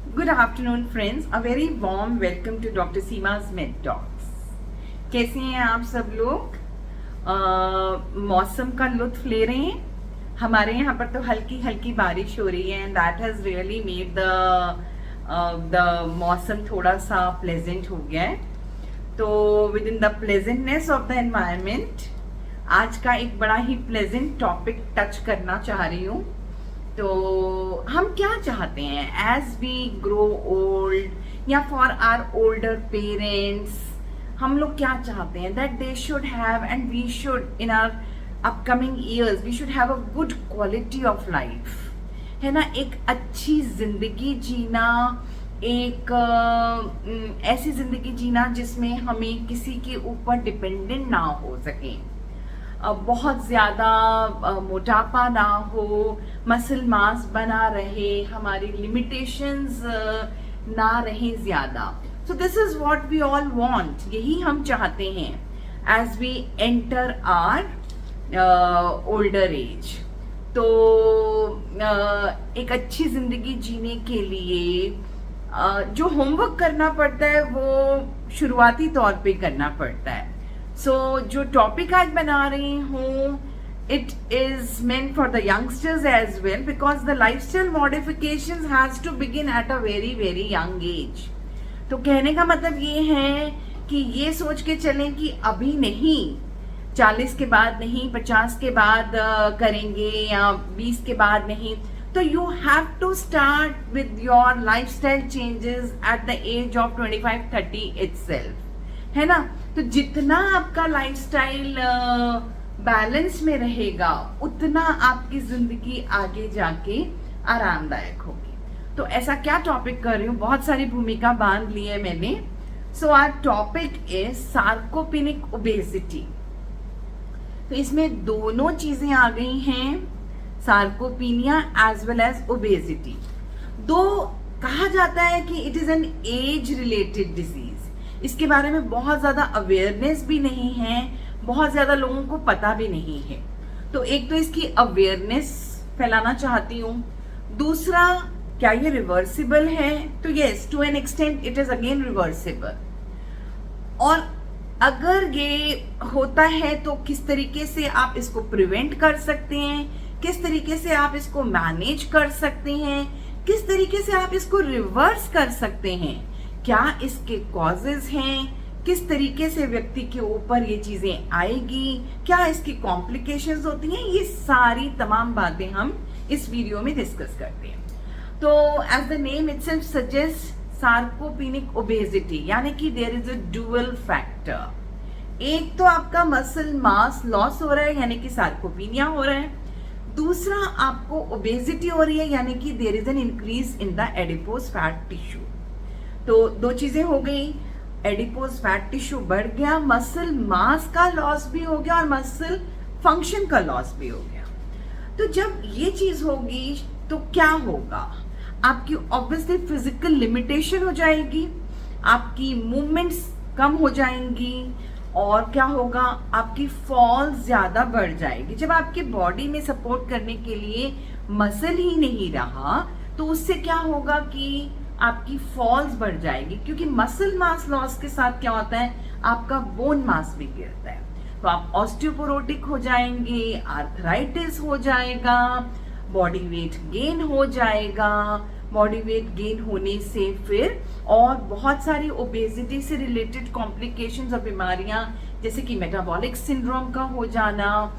Good afternoon, friends. A very warm welcome to Dr. Seema's Med Talks. कैसे हैं आप सब लोग? मौसम का लुत्फ ले रहे हैं? हमारे यहाँ पर तो हल्की हल्की बारिश हो रही है, and that has really made the मौसम थोड़ा सा pleasant हो गया है. तो within the pleasantness of the environment, आज का एक बड़ा ही pleasant topic टच करना चाह रही हूँ. तो हम क्या चाहते हैं एज वी ग्रो ओल्ड या फॉर आर ओल्डर पेरेंट्स, हम लोग क्या चाहते हैं that they should have and we should in our upcoming years we should have a good quality of life, है ना. एक अच्छी जिंदगी जीना, एक ऐसी जिंदगी जीना जिसमें हमें किसी के ऊपर डिपेंडेंट ना हो सके, बहुत ज़्यादा मोटापा ना हो, मसल मास बना रहे, हमारी लिमिटेशंस ना रहे ज़्यादा. So this is what we all want, यही हम चाहते हैं as we enter our older age. तो एक अच्छी ज़िंदगी जीने के लिए जो होमवर्क करना पड़ता है वो शुरुआती तौर पे करना पड़ता है. सो जो टॉपिक आज बना रही हूँ, it is meant for the youngsters as well because the lifestyle modifications has to begin at a very very young age. तो कहने का मतलब ये है कि ये सोच के चलें कि अभी नहीं, 40 के बाद नहीं, 50 के बाद करेंगे या 20 के बाद नहीं. तो you have to start with your lifestyle changes at the age of 25-30 itself, है ना. तो जितना आपका लाइफस्टाइल बैलेंस में रहेगा उतना आपकी जिंदगी आगे जाके आरामदायक होगी. तो ऐसा क्या टॉपिक कर रही हूँ, बहुत सारी भूमिका बांध ली है मैंने. So our topic is sarcopenic obesity. तो इसमें दोनों चीजें आ गई हैं, sarcopenia as well as obesity. दो कहा जाता है कि it is an age related disease. इसके बारे में बहुत ज़्यादा अवेयरनेस भी नहीं है, बहुत ज़्यादा लोगों को पता भी नहीं है. तो एक तो इसकी अवेयरनेस फैलाना चाहती हूँ. दूसरा, क्या ये रिवर्सिबल है? तो yes, to an extent it is again reversible. और अगर ये होता है तो किस तरीके से आप इसको प्रिवेंट कर सकते हैं, किस तरीके से आप इसको मैनेज कर सकते हैं, किस तरीके से आप इसको रिवर्स कर सकते हैं, क्या इसके कॉजेज हैं, किस तरीके से व्यक्ति के ऊपर ये चीजें आएगी, क्या इसकी कॉम्प्लिकेशंस होती हैं, ये सारी तमाम बातें हम इस वीडियो में डिस्कस करते हैं. तो as the name itself suggest, sarcopenic obesity यानी कि there is a dual factor. एक तो आपका मसल मास लॉस हो रहा है यानी कि सार्कोपीनिया हो रहा है. दूसरा, आपको ओबेसिटी हो रही है यानी कि there is an increase in the adipose fat tissue. तो दो चीजें हो गई, एडिपोज फैट टिश्यू बढ़ गया, मसल मास का लॉस भी हो गया और मसल फंक्शन का लॉस भी हो गया. तो जब ये चीज होगी तो क्या होगा, आपकी ऑब्वियसली फिजिकल लिमिटेशन हो जाएगी, आपकी मूवमेंट्स कम हो जाएंगी और क्या होगा, आपकी फॉल ज्यादा बढ़ जाएगी. जब आपकी बॉडी में सपोर्ट करने के लिए मसल ही नहीं रहा तो उससे क्या होगा कि आपकी फॉल्स बढ़ जाएगी, क्योंकि मसल मास लॉस के साथ क्या होता है, आपका बोन मास भी गिरता है. तो आप ऑस्टियोपोरोटिक हो जाएंगे, आर्थराइटिस हो जाएगा, बॉडी वेट गेन हो जाएगा. बॉडी वेट गेन होने से फिर और बहुत सारी ओबेसिटी से रिलेटेड कॉम्प्लिकेशंस और बीमारियां जैसे कि मेटाबॉलिक सिंड्रोम का हो जाना,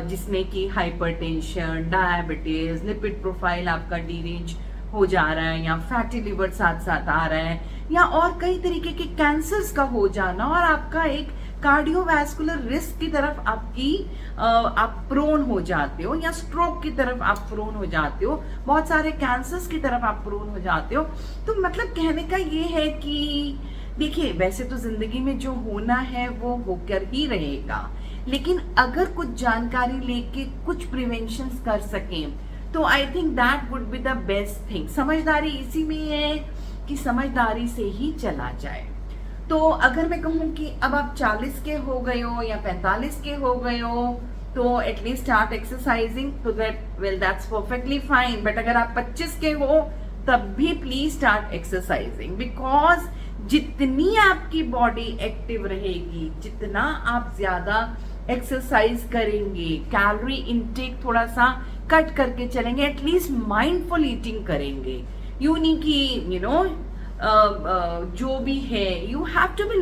जिसमें कि हाइपरटेंशन, डायबिटीज, लिपिड प्रोफाइल आपका डीरेंज हो जा रहा है या फैटी लिवर साथ साथ आ रहा है, या और कई तरीके के कैंसर्स का हो जाना, और आपका एक कार्डियोवैस्कुलर रिस्क की तरफ आप प्रोन हो जाते हो, या स्ट्रोक की तरफ आप प्रोन हो जाते हो, बहुत सारे कैंसर्स की तरफ आप प्रोन हो जाते हो. तो मतलब कहने का ये है कि देखिए, वैसे तो जिंदगी में जो होना है वो होकर ही रहेगा, लेकिन अगर कुछ जानकारी लेके कुछ प्रिवेंशन कर सकें तो I think that would be the best thing. समझदारी इसी में है कि समझदारी से ही चला जाए. तो अगर मैं कहूँ कि अब आप 40 के हो गए हो या 45 के हो गए हो तो एटलीस्ट स्टार्ट एक्सरसाइजिंग, तो दैट्स परफेक्टली फाइन. बट अगर आप 25 के हो तब भी प्लीज स्टार्ट एक्सरसाइजिंग, बिकॉज जितनी आपकी बॉडी एक्टिव रहेगी, जितना आप ज्यादा एक्सरसाइज करेंगे, कैलोरी इनटेक थोड़ा सा कट करके चलेंगे, एटलीस्ट माइंडफुल ईटिंग करेंगे, यू नहीं कि जो भी है, you have to be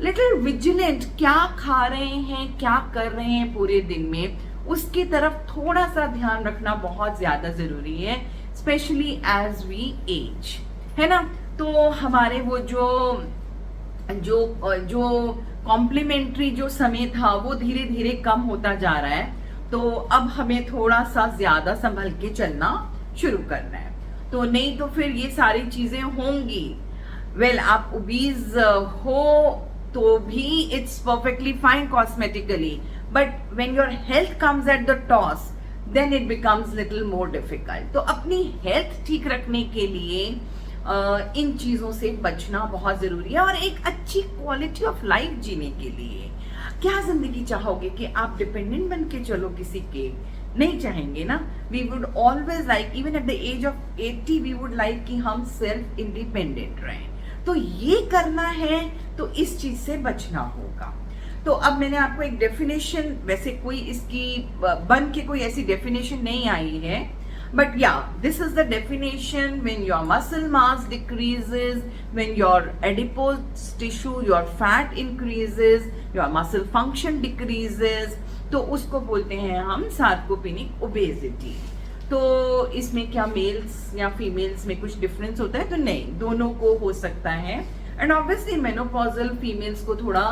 little vigilant, क्या खा रहे हैं, क्या कर रहे हैं पूरे दिन में, उसकी तरफ थोड़ा सा ध्यान रखना बहुत ज्यादा जरूरी है, स्पेशली एज वी एज, है ना। तो हमारे वो जो कॉम्प्लीमेंट्री जो समय था वो धीरे धीरे कम होता जा रहा है, तो अब हमें थोड़ा सा ज्यादा संभल के चलना शुरू करना है, तो नहीं तो फिर ये सारी चीजें होंगी। वेल, आप ओबीज हो तो भी it's perfectly fine cosmetically, but when your health comes at the toss then it becomes little more difficult. तो अपनी हेल्थ ठीक रखने के लिए इन चीजों से बचना बहुत जरूरी है, और एक अच्छी क्वालिटी ऑफ लाइफ जीने के लिए क्या जिंदगी चाहोगे कि आप डिपेंडेंट बन के चलो किसी के, नहीं चाहेंगे ना। We would always like, even at the age of 80 we would like कि हम सेल्फ इंडिपेंडेंट रहें। तो ये करना है तो इस चीज से बचना होगा। तो अब मैंने आपको एक डेफिनेशन, वैसे कोई इसकी बन के कोई ऐसी डेफिनेशन नहीं आई है, but yeah, this is the definition: when your muscle mass decreases, when your adipose tissue, your fat increases, your muscle function decreases, तो उसको बोलते हैं हम सार्कोपेनिक ओबेसिटी। तो इसमें क्या मेल्स या फीमेल्स में कुछ डिफरेंस होता है? तो नहीं, दोनों को हो सकता है, एंड ऑब्वियसली मेनोपॉजल फीमेल्स को थोड़ा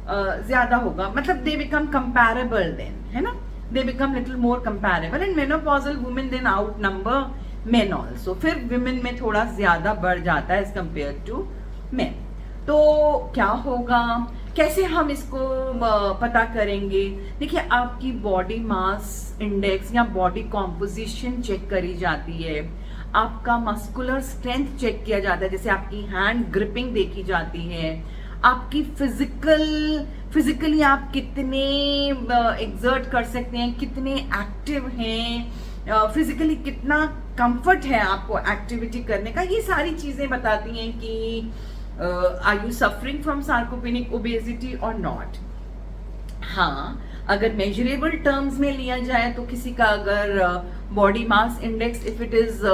ज्यादा होगा, मतलब दे बिकम कंपैरेबल देन, है ना, they become little more comparable, and menopausal women then outnumber men also, फिर women में थोड़ा ज्यादा बढ़ जाता है as compared to men। तो क्या होगा, कैसे हम इसको पता करेंगे? देखिए, आपकी बॉडी मास इंडेक्स या बॉडी कॉम्पोजिशन चेक करी जाती है, आपका मस्कुलर स्ट्रेंथ चेक किया जाता है, जैसे आपकी हैंड ग्रिपिंग देखी जाती है, आपकी फिजिकली आप कितने एक्सर्ट कर सकते हैं, कितने एक्टिव हैं, फिजिकली कितना कंफर्ट है आपको एक्टिविटी करने का, ये सारी चीजें बताती हैं कि are you suffering from sarcopenic obesity और नॉट। हाँ, अगर मेजरेबल टर्म्स में लिया जाए तो किसी का अगर body mass index if it is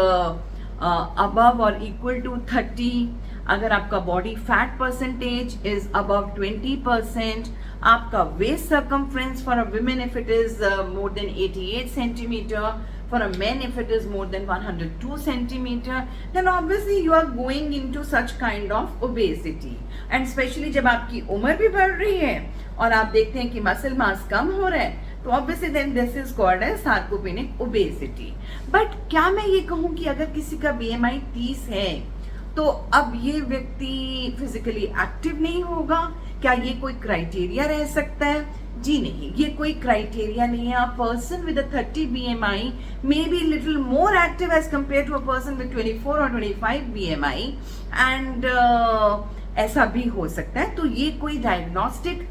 above और इक्वल टू 30, अगर आपका body fat percentage is above 20%, आपका waist circumference for a women if it is more than 88 centimetre, for a man if it is more than 102 centimeter, then obviously you are going into such kind of obesity, and especially जब आपकी उम्र भी बढ़ रही है और आप देखते हैं कि मसल मास कम हो रहा है, तो obviously then this is called as sarcopenic obesity। But क्या मैं ये कहूँ कि अगर किसी का BMI 30 है तो अब ये व्यक्ति फिजिकली एक्टिव नहीं होगा? क्या ये कोई क्राइटेरिया रह सकता है? जी नहीं, ये कोई क्राइटेरिया नहीं है। A person with 30 BMI may be little more active as compare to a person with 24 और 25 BMI, एंड ऐसा भी हो सकता है। तो ये कोई डायग्नोस्टिक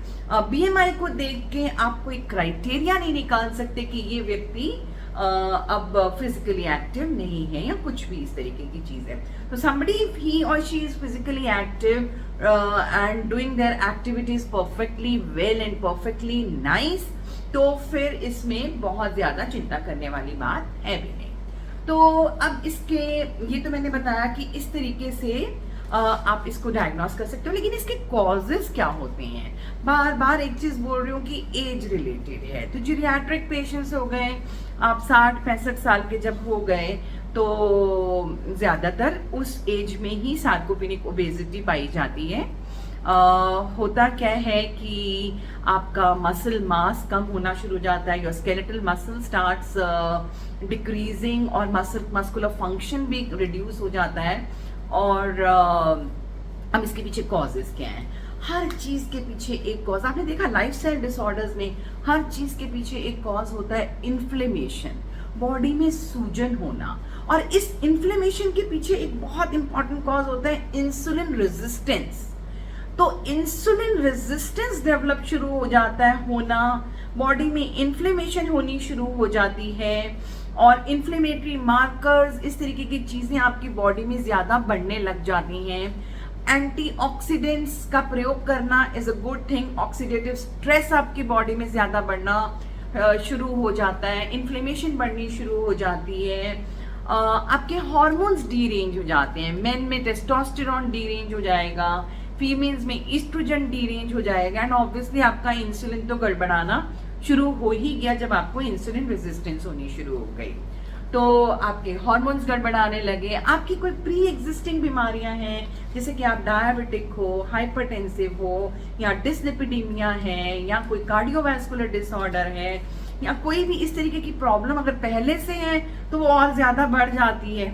BMI को देख के आप कोई क्राइटेरिया नहीं निकाल सकते कि ये व्यक्ति अब फिजिकली एक्टिव नहीं है या कुछ भी इस तरीके की चीज है। तो somebody if he or she is physically active and doing their activities perfectly well and perfectly nice, तो फिर इसमें बहुत ज्यादा चिंता करने वाली बात है भी नहीं। तो अब इसके, ये तो मैंने बताया कि इस तरीके से आप इसको डायग्नोस कर सकते हो, लेकिन इसके कॉजेस क्या होते हैं? बार बार एक चीज बोल रही हूँ कि एज रिलेटेड है। तो जीरियाट्रिक पेशेंट्स हो गए, आप 60-65 साल के जब हो गए तो ज्यादातर उस एज में ही सार्कोपेनिक ओबेसिटी पाई जाती है। होता क्या है कि आपका मसल मास कम होना शुरू हो जाता है, your skeletal muscle starts decreasing, और मस्कुलर फंक्शन भी रिड्यूस हो जाता है। और अब इसके पीछे कॉजेस क्या हैं? हर चीज के पीछे एक कॉज, आपने देखा लाइफस्टाइल डिसऑर्डर्स में हर चीज के पीछे एक कॉज होता है इन्फ्लेमेशन, बॉडी में सूजन होना, और इस इन्फ्लेमेशन के पीछे एक बहुत इंपॉर्टेंट कॉज होता है इंसुलिन रेजिस्टेंस। तो इंसुलिन रेजिस्टेंस डेवलप शुरू हो जाता है होना, बॉडी में इन्फ्लेमेशन होनी शुरू हो जाती है, और इन्फ्लेमेटरी मार्कर्स, इस तरीके की चीज़ें आपकी बॉडी में ज़्यादा बढ़ने लग जाती हैं। एंटीऑक्सीडेंट्स का प्रयोग करना is a good thing. Oxidative stress आपकी बॉडी में ज़्यादा बढ़ना शुरू हो जाता है, इन्फ्लेमेशन बढ़नी शुरू हो जाती है, आपके हार्मोन्स डीरेंज हो जाते हैं। मेन में टेस्टोस्टेरोन डीरेंज हो जाएगा, फीमेल्स में ईस्ट्रोजन डीरेंज हो जाएगा, एंड ऑब्वियसली आपका इंसुलिन तो गड़बड़ाना शुरू हो ही गया जब आपको इंसुलिन रेजिस्टेंस होनी शुरू हो गई। तो आपके हार्मोन्स गड़बड़ाने लगे, आपकी कोई प्री एग्जिस्टिंग बीमारियां हैं, जैसे कि आप डायबिटिक हो, हाइपरटेंसिव हो, या डिसलिपिडीमिया है, या कोई कार्डियोवैस्कुलर डिसऑर्डर है, या कोई भी इस तरीके की प्रॉब्लम अगर पहले से है तो वो और ज्यादा बढ़ जाती है,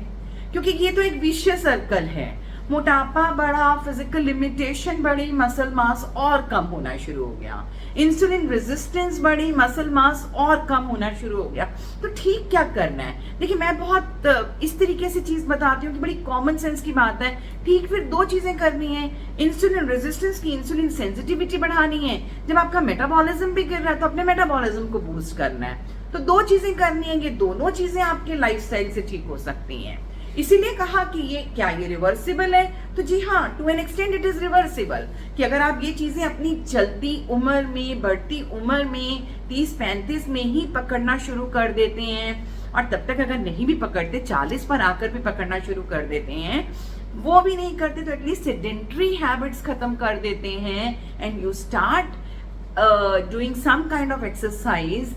क्योंकि ये तो एक विशियस सर्कल है। मोटापा बढ़ा, फिजिकल लिमिटेशन बढ़ी, मसल मास और कम होना शुरू हो गया, इंसुलिन रेजिस्टेंस बढ़ी, मसल मास और कम होना शुरू हो गया। तो ठीक क्या करना है? देखिए, मैं बहुत इस तरीके से चीज बताती हूँ कि बड़ी कॉमन सेंस की बात है। ठीक, फिर दो चीजें करनी है, इंसुलिन रेजिस्टेंस की इंसुलिन सेंसिटिविटी बढ़ानी है। जब आपका मेटाबॉलिज्म भी गिर रहा है तो अपने मेटाबॉलिज्म को बूस्ट करना है। तो दो चीजें करनी है, ये दोनों चीजें आपके लाइफस्टाइल से ठीक हो सकती हैं। इसीलिए कहा कि ये रिवर्सिबल है? तो जी हाँ, to an extend it is reversible, कि अगर आप ये चीजें अपनी चलती उम्र में, बढ़ती उम्र में 30-35 में ही पकड़ना शुरू कर देते हैं, और तब तक अगर नहीं भी पकड़ते, 40 पर आकर भी पकड़ना शुरू कर देते हैं, वो भी नहीं करते तो एटलीस्ट सेडेंटरी हैबिट्स खत्म कर देते हैं, and you start doing some kind of exercise.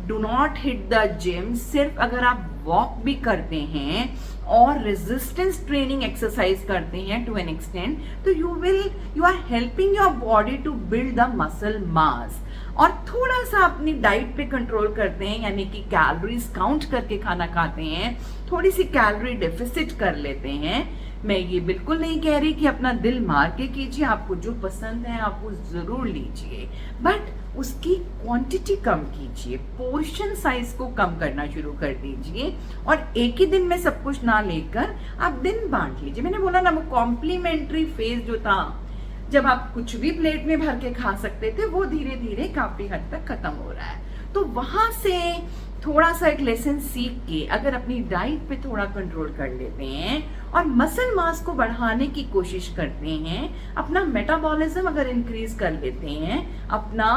Do not hit the gym. सिर्फ अगर आप वॉक भी करते हैं और रेजिस्टेंस ट्रेनिंग एक्सरसाइज करते हैं टू एन एक्सटेंट, तो you are helping your body to build the muscle mass. और थोड़ा सा अपनी डाइट पे कंट्रोल करते हैं, यानी कि कैलोरीज काउंट करके खाना खाते हैं, थोड़ी सी कैलोरी डेफिसिट कर लेते हैं। मैं ये बिल्कुल नहीं कह रही कि अपना दिल मार के कीजिए, आपको जो पसंद है आप वो जरूर लीजिए, बट उसकी क्वांटिटी कम कीजिए, पोर्शन साइज को कम करना शुरू कर दीजिए, और एक ही दिन में सब कुछ ना लेकर आप दिन बांट लीजिए। मैंने बोला ना, वो कॉम्प्लीमेंट्री फेज जो था, जब आप कुछ भी प्लेट में भर के खा सकते थे, वो धीरे धीरे काफी हद तक खत्म हो रहा है। तो वहां से थोड़ा सा एक लेसन सीख के अगर अपनी डाइट पे थोड़ा कंट्रोल कर लेते हैं और मसल मास को बढ़ाने की कोशिश करते हैं, अपना मेटाबॉलिज्म अगर इंक्रीज कर लेते हैं, अपना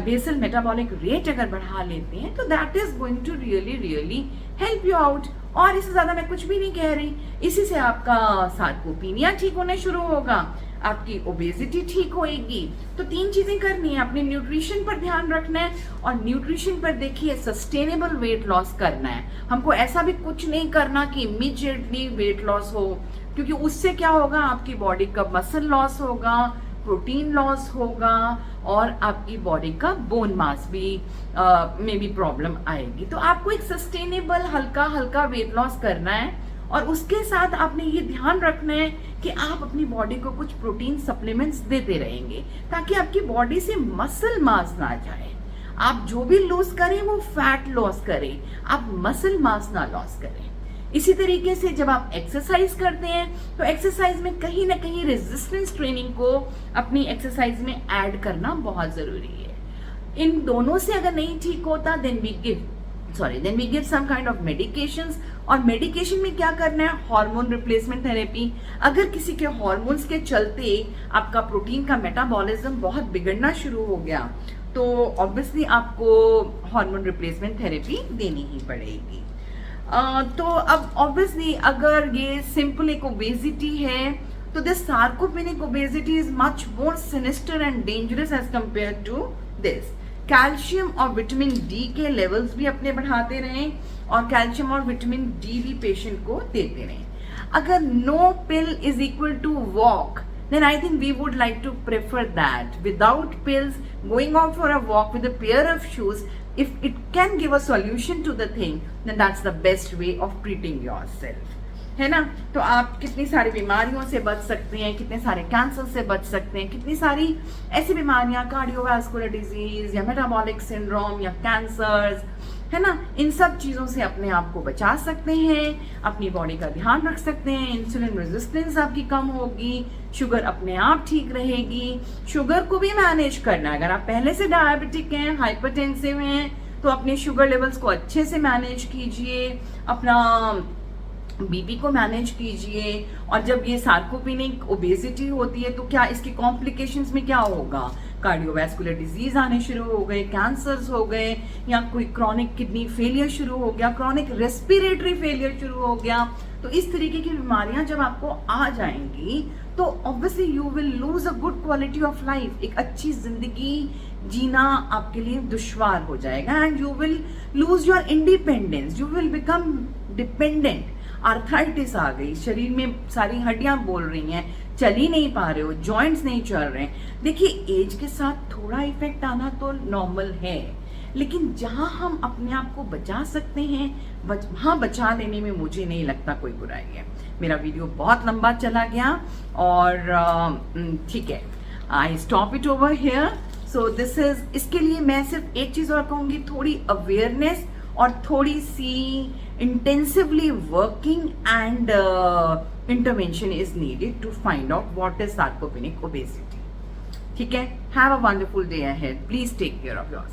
बेसल मेटाबॉलिक रेट अगर बढ़ा लेते हैं, तो that is going to really really help you out. और इससे ज्यादा मैं कुछ भी नहीं कह रही। इसी से आपका सार्कोपीनिया ठीक होना शुरू होगा, आपकी ओबेसिटी ठीक होएगी। तो 3 चीजें करनी है, अपने न्यूट्रिशन पर ध्यान रखना है, और न्यूट्रिशन पर देखिए सस्टेनेबल वेट लॉस करना है। हमको ऐसा भी कुछ नहीं करना कि इमीडिएटली वेट लॉस हो, क्योंकि उससे क्या होगा, आपकी बॉडी का मसल लॉस होगा, प्रोटीन लॉस होगा, और आपकी बॉडी का बोन मास भी में भी प्रॉब्लम आएगी। तो आपको एक सस्टेनेबल हल्का हल्का वेट लॉस करना है, और उसके साथ आपने ये ध्यान रखना है कि आप अपनी बॉडी को कुछ प्रोटीन सप्लीमेंट्स देते रहेंगे, ताकि आपकी बॉडी से मसल मास ना जाए। आप जो भी लॉस करें वो फैट लॉस करें, आप मसल मास ना लॉस करें। इसी तरीके से जब आप एक्सरसाइज करते हैं, तो एक्सरसाइज में कहीं ना कहीं रेजिस्टेंस ट्रेनिंग को अपनी एक्सरसाइज में ऐड करना बहुत जरूरी है। इन दोनों से अगर नहीं ठीक होता, then we give some kind of medications. और मेडिकेशन में क्या करना है, हार्मोन रिप्लेसमेंट थेरेपी। अगर किसी के हार्मोन्स के चलते आपका प्रोटीन का मेटाबॉलिज्म बहुत बिगड़ना शुरू हो गया, तो ऑब्वियसली आपको हार्मोन रिप्लेसमेंट थेरेपी देनी ही पड़ेगी। तो अब ऑब्वियसली अगर ये सिंपल एक ओबेसिटी है, तो this sarcopenic obesity is much more sinister and dangerous as compare to this. Calcium और विटामिन डी के लेवल्स भी अपने बढ़ाते रहें, और कैल्शियम और विटामिन डी भी पेशेंट को देते रहें। अगर no pill is equal to walk, then I think we would like to prefer that. Without pills, going out for a walk with a pair of shoes, if it can give a solution to the thing, then that's the best way of treating yourself. है ना? तो आप कितनी सारी बीमारियों से बच सकते हैं, कितने सारे कैंसर से बच सकते हैं, कितनी सारी ऐसी बीमारियां, कार्डियोवैस्कुलर डिजीज या मेटाबॉलिक सिंड्रोम या कैंसर्स, है ना, इन सब चीजों से अपने आप को बचा सकते हैं, अपनी बॉडी का ध्यान रख सकते हैं। इंसुलिन रेजिस्टेंस आपकी कम होगी, शुगर अपने आप ठीक रहेगी। शुगर को भी मैनेज करना है। अगर आप पहले से डायबिटिक हैं, हाइपरटेंसिव हैं, तो अपने शुगर लेवल्स को अच्छे से मैनेज कीजिए, अपना बीपी को मैनेज कीजिए। और जब ये सार्कोपेनिक ओबेसिटी होती है तो क्या इसके कॉम्प्लिकेशंस में क्या होगा, कार्डियोवैस्कुलर डिजीज आने शुरू हो गए, कैंसर्स हो गए, या कोई क्रॉनिक किडनी फेलियर शुरू हो गया, क्रॉनिक रेस्पिरेटरी फेलियर शुरू हो गया। तो इस तरीके की बीमारियां जब आपको आ जाएंगी तो obviously you will lose a good quality of life. एक अच्छी जिंदगी जीना आपके लिए दुश्वार हो जाएगा and you will lose your independence, you will become dependent. Arthritis आ गई, शरीर में सारी हड्डियां बोल रही हैं, चल ही नहीं पा रहे हो, जॉइंट्स नहीं चल रहे। देखिए एज के साथ थोड़ा इफेक्ट आना तो नॉर्मल है, लेकिन जहां हम अपने आप को बचा सकते हैं वहां बचा लेने में मुझे नहीं लगता कोई बुराई है। मेरा वीडियो बहुत लंबा चला गया और ठीक है, I stop it over here. So this is, इसके लिए मैं सिर्फ एक चीज और कहूंगी, थोड़ी अवेयरनेस और थोड़ी सी intensively working and intervention is needed to find out what is sarcopenic obesity. ठीक है, have a wonderful day ahead. Please take care of yourself.